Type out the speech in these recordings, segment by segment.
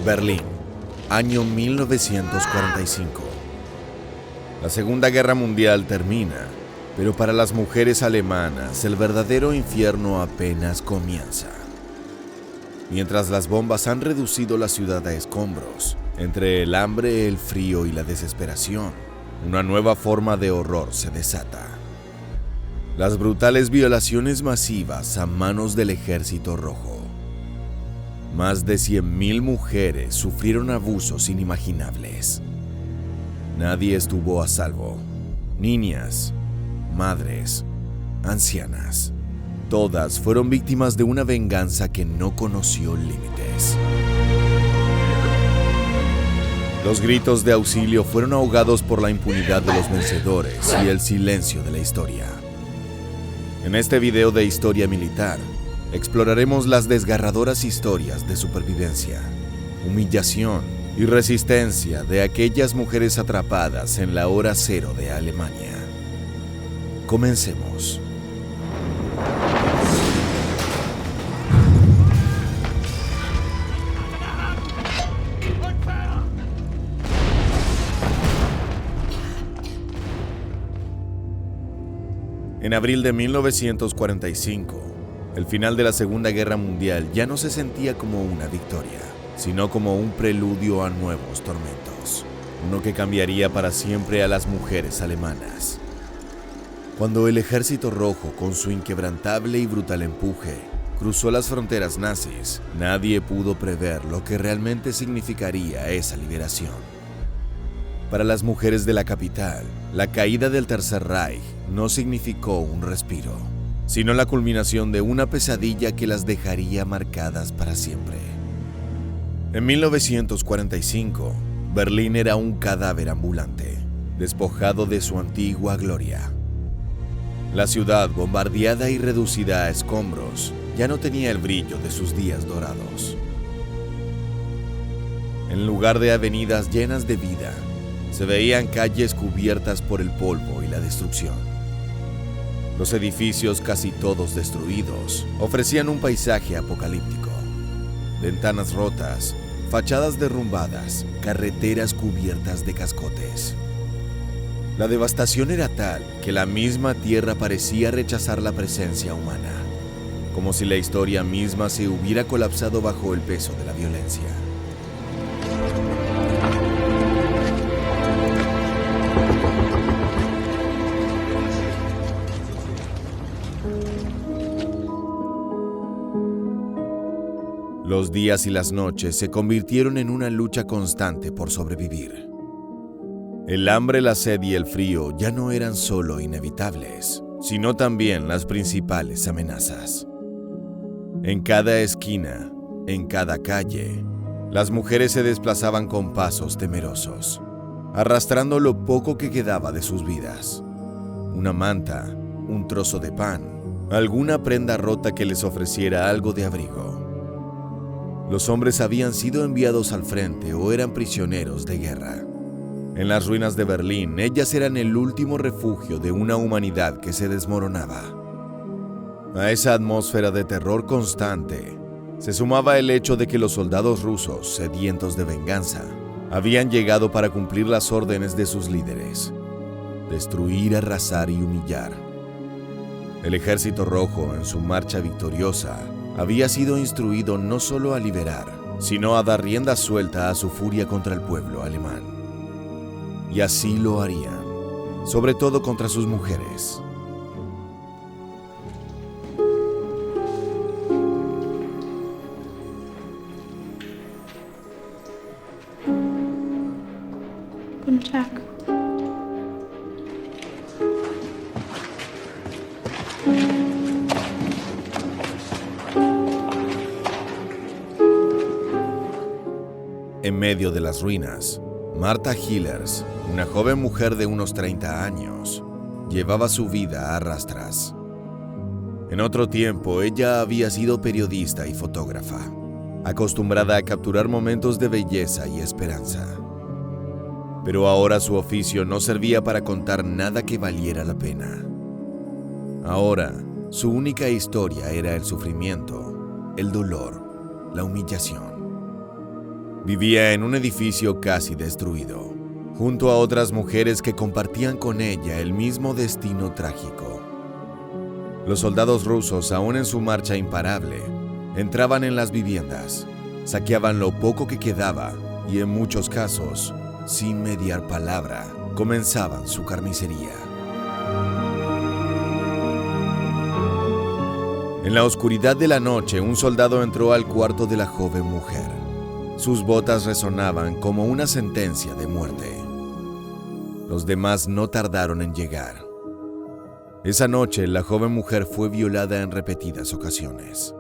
Berlín, año 1945. La Segunda Guerra Mundial termina, pero para las mujeres alemanas el verdadero infierno apenas comienza. Mientras las bombas han reducido la ciudad a escombros, entre el hambre, el frío y la desesperación, una nueva forma de horror se desata. Las brutales violaciones masivas a manos del Ejército Rojo. Más de 100.000 mujeres sufrieron abusos inimaginables. Nadie estuvo a salvo. Niñas, madres, ancianas. Todas fueron víctimas de una venganza que no conoció límites. Los gritos de auxilio fueron ahogados por la impunidad de los vencedores y el silencio de la historia. En este video de historia militar, exploraremos las desgarradoras historias de supervivencia, humillación y resistencia de aquellas mujeres atrapadas en la hora cero de Alemania. Comencemos. En abril de 1945, el final de la Segunda Guerra Mundial ya no se sentía como una victoria, sino como un preludio a nuevos tormentos, uno que cambiaría para siempre a las mujeres alemanas. Cuando el Ejército Rojo, con su inquebrantable y brutal empuje, cruzó las fronteras nazis, nadie pudo prever lo que realmente significaría esa liberación. Para las mujeres de la capital, la caída del Tercer Reich no significó un respiro, sino la culminación de una pesadilla que las dejaría marcadas para siempre. En 1945, Berlín era un cadáver ambulante, despojado de su antigua gloria. La ciudad, bombardeada y reducida a escombros, ya no tenía el brillo de sus días dorados. En lugar de avenidas llenas de vida, se veían calles cubiertas por el polvo y la destrucción. Los edificios, casi todos destruidos, ofrecían un paisaje apocalíptico. Ventanas rotas, fachadas derrumbadas, carreteras cubiertas de cascotes. La devastación era tal que la misma tierra parecía rechazar la presencia humana, como si la historia misma se hubiera colapsado bajo el peso de la violencia. Los días y las noches se convirtieron en una lucha constante por sobrevivir. El hambre, la sed y el frío ya no eran solo inevitables, sino también las principales amenazas. En cada esquina, en cada calle, las mujeres se desplazaban con pasos temerosos, arrastrando lo poco que quedaba de sus vidas. Una manta, un trozo de pan, alguna prenda rota que les ofreciera algo de abrigo. Los hombres habían sido enviados al frente o eran prisioneros de guerra. En las ruinas de Berlín, ellas eran el último refugio de una humanidad que se desmoronaba. A esa atmósfera de terror constante se sumaba el hecho de que los soldados rusos, sedientos de venganza, habían llegado para cumplir las órdenes de sus líderes: destruir, arrasar y humillar. El Ejército Rojo, en su marcha victoriosa, había sido instruido no solo a liberar, sino a dar rienda suelta a su furia contra el pueblo alemán. Y así lo harían, sobre todo contra sus mujeres. Guten Tag. En medio de las ruinas, Martha Hillers, una joven mujer de unos 30 años, llevaba su vida a rastras. En otro tiempo, ella había sido periodista y fotógrafa, acostumbrada a capturar momentos de belleza y esperanza. Pero ahora su oficio no servía para contar nada que valiera la pena. Ahora, su única historia era el sufrimiento, el dolor, la humillación. Vivía en un edificio casi destruido, junto a otras mujeres que compartían con ella el mismo destino trágico. Los soldados rusos, aún en su marcha imparable, entraban en las viviendas, saqueaban lo poco que quedaba y, en muchos casos, sin mediar palabra, comenzaban su carnicería. En la oscuridad de la noche, un soldado entró al cuarto de la joven mujer. Sus botas resonaban como una sentencia de muerte. Los demás no tardaron en llegar. Esa noche, la joven mujer fue violada en repetidas ocasiones.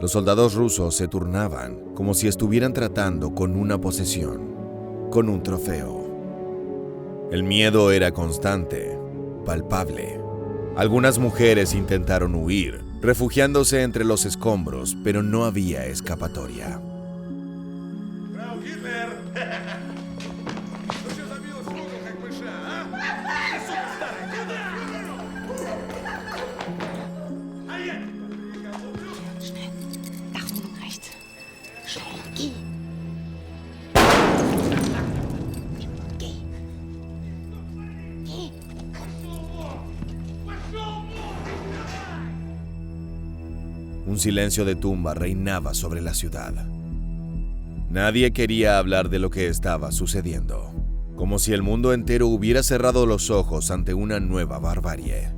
Los soldados rusos se turnaban como si estuvieran tratando con una posesión, con un trofeo. El miedo era constante, palpable. Algunas mujeres intentaron huir, refugiándose entre los escombros, pero no había escapatoria. Un silencio de tumba reinaba sobre la ciudad. Nadie quería hablar de lo que estaba sucediendo, como si el mundo entero hubiera cerrado los ojos ante una nueva barbarie.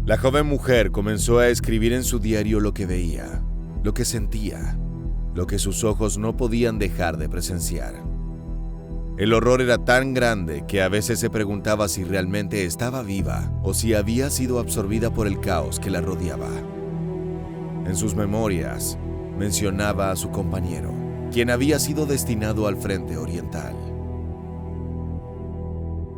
La joven mujer comenzó a escribir en su diario lo que veía, lo que sentía, lo que sus ojos no podían dejar de presenciar. El horror era tan grande que a veces se preguntaba si realmente estaba viva o si había sido absorbida por el caos que la rodeaba. En sus memorias, mencionaba a su compañero, quien había sido destinado al frente oriental.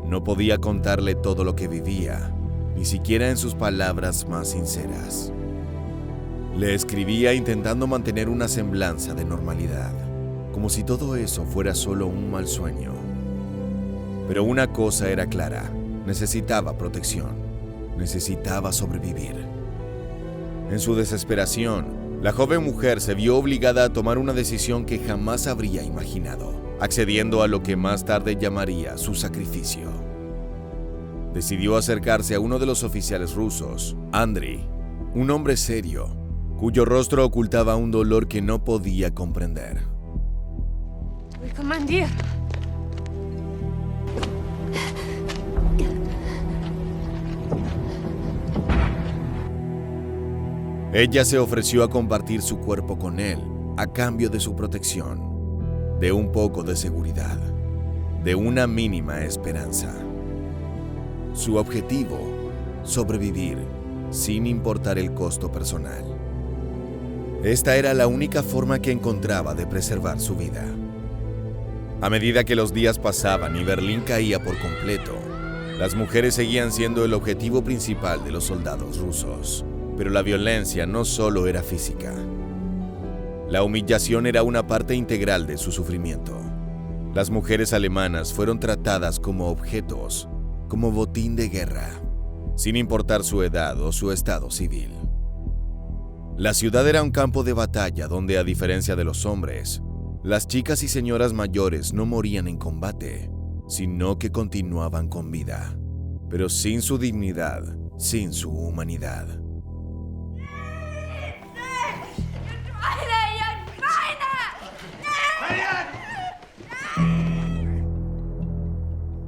No podía contarle todo lo que vivía, ni siquiera en sus palabras más sinceras. Le escribía intentando mantener una semblanza de normalidad, como si todo eso fuera solo un mal sueño. Pero una cosa era clara: necesitaba protección, necesitaba sobrevivir. En su desesperación, la joven mujer se vio obligada a tomar una decisión que jamás habría imaginado, accediendo a lo que más tarde llamaría su sacrificio. Decidió acercarse a uno de los oficiales rusos, Andriy, un hombre serio, cuyo rostro ocultaba un dolor que no podía comprender. Comandante. Ella se ofreció a compartir su cuerpo con él a cambio de su protección, de un poco de seguridad, de una mínima esperanza. Su objetivo: sobrevivir, sin importar el costo personal. Esta era la única forma que encontraba de preservar su vida. A medida que los días pasaban y Berlín caía por completo, las mujeres seguían siendo el objetivo principal de los soldados rusos. Pero la violencia no solo era física. La humillación era una parte integral de su sufrimiento. Las mujeres alemanas fueron tratadas como objetos, como botín de guerra, sin importar su edad o su estado civil. La ciudad era un campo de batalla donde, a diferencia de los hombres, las chicas y señoras mayores no morían en combate, sino que continuaban con vida, pero sin su dignidad, sin su humanidad.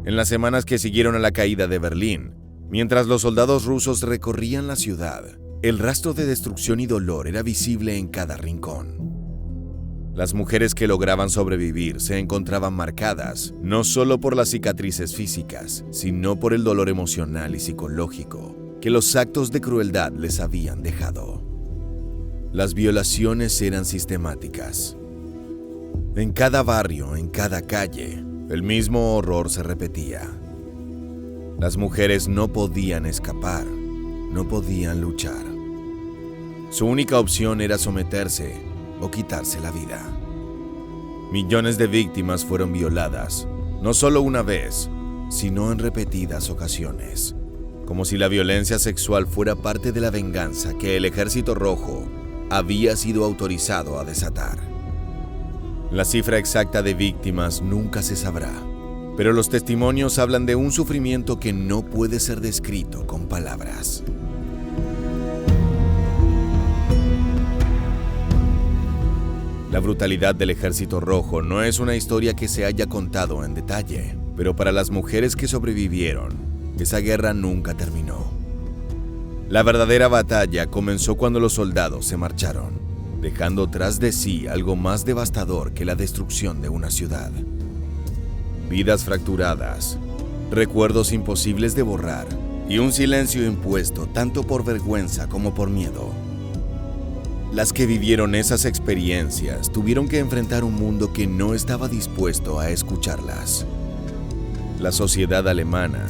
En las semanas que siguieron a la caída de Berlín, mientras los soldados rusos recorrían la ciudad, el rastro de destrucción y dolor era visible en cada rincón. Las mujeres que lograban sobrevivir se encontraban marcadas no solo por las cicatrices físicas, sino por el dolor emocional y psicológico que los actos de crueldad les habían dejado. Las violaciones eran sistemáticas. En cada barrio, en cada calle, el mismo horror se repetía. Las mujeres no podían escapar, no podían luchar. Su única opción era someterse o quitarse la vida. Millones de víctimas fueron violadas, no solo una vez, sino en repetidas ocasiones, como si la violencia sexual fuera parte de la venganza que el Ejército Rojo había sido autorizado a desatar. La cifra exacta de víctimas nunca se sabrá, pero los testimonios hablan de un sufrimiento que no puede ser descrito con palabras. La brutalidad del Ejército Rojo no es una historia que se haya contado en detalle, pero para las mujeres que sobrevivieron, esa guerra nunca terminó. La verdadera batalla comenzó cuando los soldados se marcharon, dejando tras de sí algo más devastador que la destrucción de una ciudad. Vidas fracturadas, recuerdos imposibles de borrar y un silencio impuesto tanto por vergüenza como por miedo. Las que vivieron esas experiencias tuvieron que enfrentar un mundo que no estaba dispuesto a escucharlas. La sociedad alemana,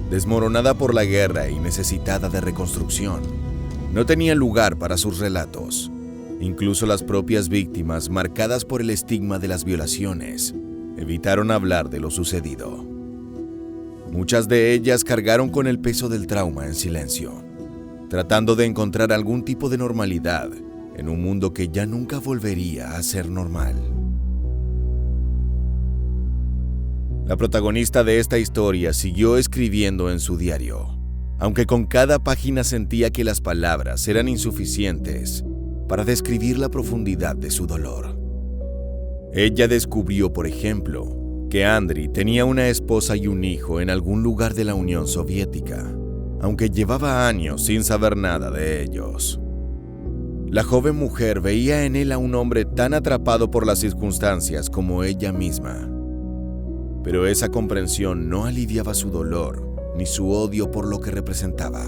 desmoronada por la guerra y necesitada de reconstrucción, no tenía lugar para sus relatos. Incluso las propias víctimas, marcadas por el estigma de las violaciones, evitaron hablar de lo sucedido. Muchas de ellas cargaron con el peso del trauma en silencio, tratando de encontrar algún tipo de normalidad en un mundo que ya nunca volvería a ser normal. La protagonista de esta historia siguió escribiendo en su diario, aunque con cada página sentía que las palabras eran insuficientes para describir la profundidad de su dolor. Ella descubrió, por ejemplo, que Andriy tenía una esposa y un hijo en algún lugar de la Unión Soviética, aunque llevaba años sin saber nada de ellos. La joven mujer veía en él a un hombre tan atrapado por las circunstancias como ella misma. Pero esa comprensión no aliviaba su dolor ni su odio por lo que representaba.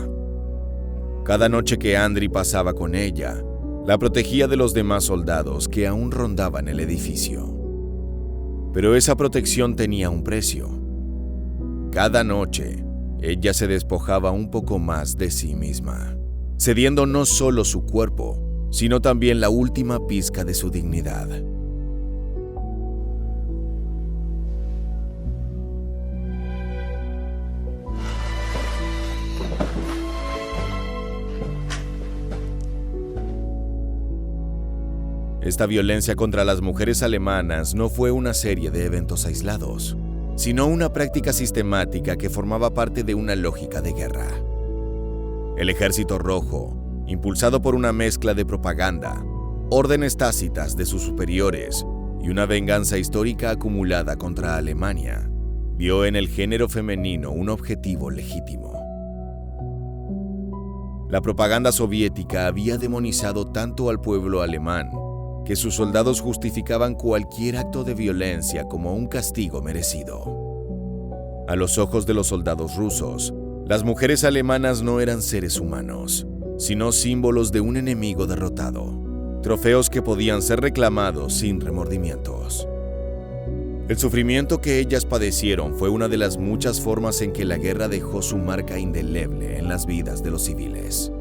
Cada noche que Andriy pasaba con ella, la protegía de los demás soldados que aún rondaban el edificio. Pero esa protección tenía un precio. Cada noche, ella se despojaba un poco más de sí misma, cediendo no solo su cuerpo, sino también la última pizca de su dignidad. Esta violencia contra las mujeres alemanas no fue una serie de eventos aislados, sino una práctica sistemática que formaba parte de una lógica de guerra. El Ejército Rojo, impulsado por una mezcla de propaganda, órdenes tácitas de sus superiores y una venganza histórica acumulada contra Alemania, vio en el género femenino un objetivo legítimo. La propaganda soviética había demonizado tanto al pueblo alemán que sus soldados justificaban cualquier acto de violencia como un castigo merecido. A los ojos de los soldados rusos, las mujeres alemanas no eran seres humanos, sino símbolos de un enemigo derrotado, trofeos que podían ser reclamados sin remordimientos. El sufrimiento que ellas padecieron fue una de las muchas formas en que la guerra dejó su marca indeleble en las vidas de los civiles.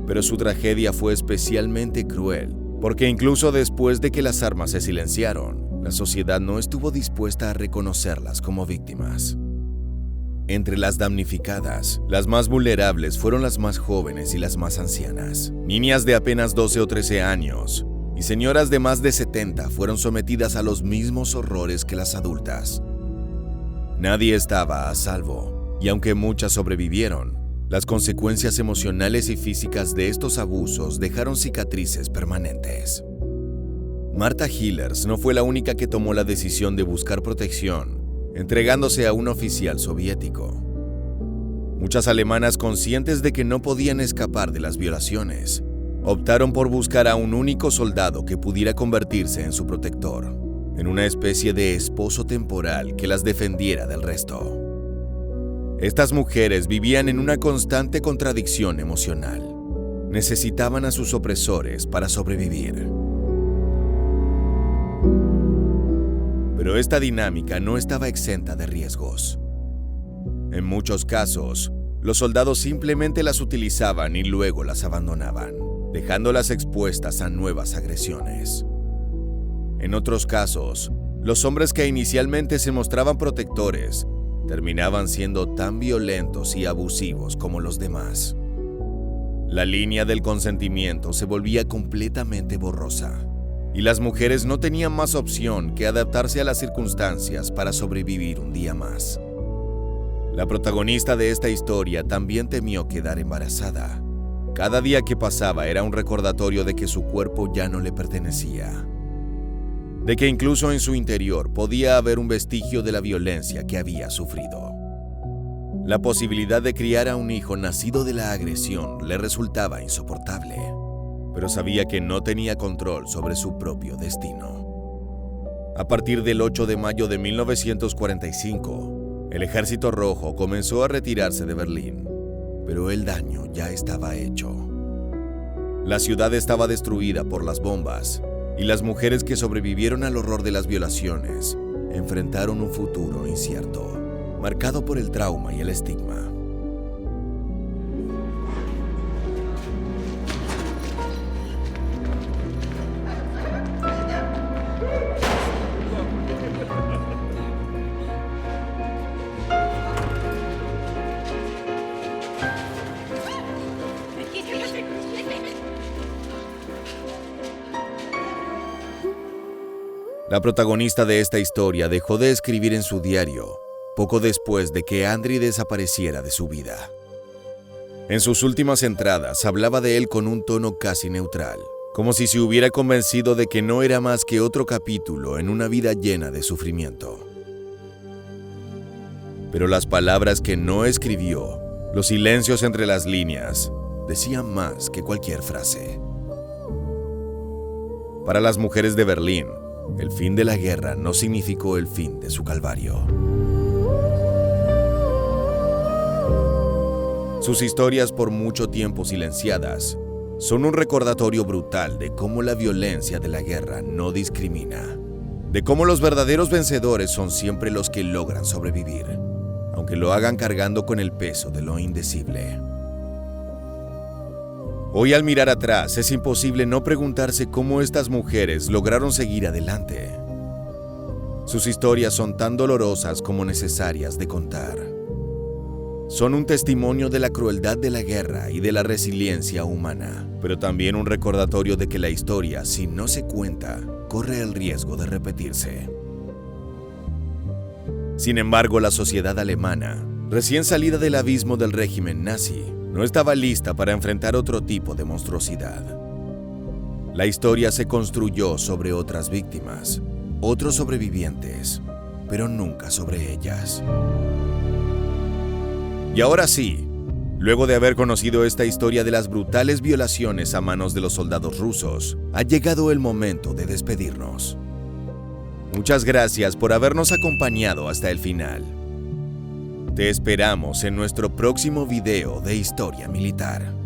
Pero su tragedia fue especialmente cruel, porque incluso después de que las armas se silenciaron, la sociedad no estuvo dispuesta a reconocerlas como víctimas. Entre las damnificadas, las más vulnerables fueron las más jóvenes y las más ancianas. Niñas de apenas 12 o 13 años y señoras de más de 70 fueron sometidas a los mismos horrores que las adultas. Nadie estaba a salvo, y aunque muchas sobrevivieron, las consecuencias emocionales y físicas de estos abusos dejaron cicatrices permanentes. Martha Hillers no fue la única que tomó la decisión de buscar protección, entregándose a un oficial soviético. Muchas alemanas, conscientes de que no podían escapar de las violaciones, optaron por buscar a un único soldado que pudiera convertirse en su protector, en una especie de esposo temporal que las defendiera del resto. Estas mujeres vivían en una constante contradicción emocional. Necesitaban a sus opresores para sobrevivir. Pero esta dinámica no estaba exenta de riesgos. En muchos casos, los soldados simplemente las utilizaban y luego las abandonaban, dejándolas expuestas a nuevas agresiones. En otros casos, los hombres que inicialmente se mostraban protectores terminaban siendo tan violentos y abusivos como los demás. La línea del consentimiento se volvía completamente borrosa, y las mujeres no tenían más opción que adaptarse a las circunstancias para sobrevivir un día más. La protagonista de esta historia también temió quedar embarazada. Cada día que pasaba era un recordatorio de que su cuerpo ya no le pertenecía, de que incluso en su interior podía haber un vestigio de la violencia que había sufrido. La posibilidad de criar a un hijo nacido de la agresión le resultaba insoportable, pero sabía que no tenía control sobre su propio destino. A partir del 8 de mayo de 1945, el Ejército Rojo comenzó a retirarse de Berlín, pero el daño ya estaba hecho. La ciudad estaba destruida por las bombas, y las mujeres que sobrevivieron al horror de las violaciones enfrentaron un futuro incierto, marcado por el trauma y el estigma. La protagonista de esta historia dejó de escribir en su diario poco después de que Andriy desapareciera de su vida. En sus últimas entradas hablaba de él con un tono casi neutral, como si se hubiera convencido de que no era más que otro capítulo en una vida llena de sufrimiento. Pero las palabras que no escribió, los silencios entre las líneas, decían más que cualquier frase. Para las mujeres de Berlín, el fin de la guerra no significó el fin de su calvario. Sus historias, por mucho tiempo silenciadas, son un recordatorio brutal de cómo la violencia de la guerra no discrimina, de cómo los verdaderos vencedores son siempre los que logran sobrevivir, aunque lo hagan cargando con el peso de lo indecible. Hoy, al mirar atrás, es imposible no preguntarse cómo estas mujeres lograron seguir adelante. Sus historias son tan dolorosas como necesarias de contar. Son un testimonio de la crueldad de la guerra y de la resiliencia humana, pero también un recordatorio de que la historia, si no se cuenta, corre el riesgo de repetirse. Sin embargo, la sociedad alemana, recién salida del abismo del régimen nazi, no estaba lista para enfrentar otro tipo de monstruosidad. La historia se construyó sobre otras víctimas, otros sobrevivientes, pero nunca sobre ellas. Y ahora sí, luego de haber conocido esta historia de las brutales violaciones a manos de los soldados rusos, ha llegado el momento de despedirnos. Muchas gracias por habernos acompañado hasta el final. Te esperamos en nuestro próximo video de Historia Militar.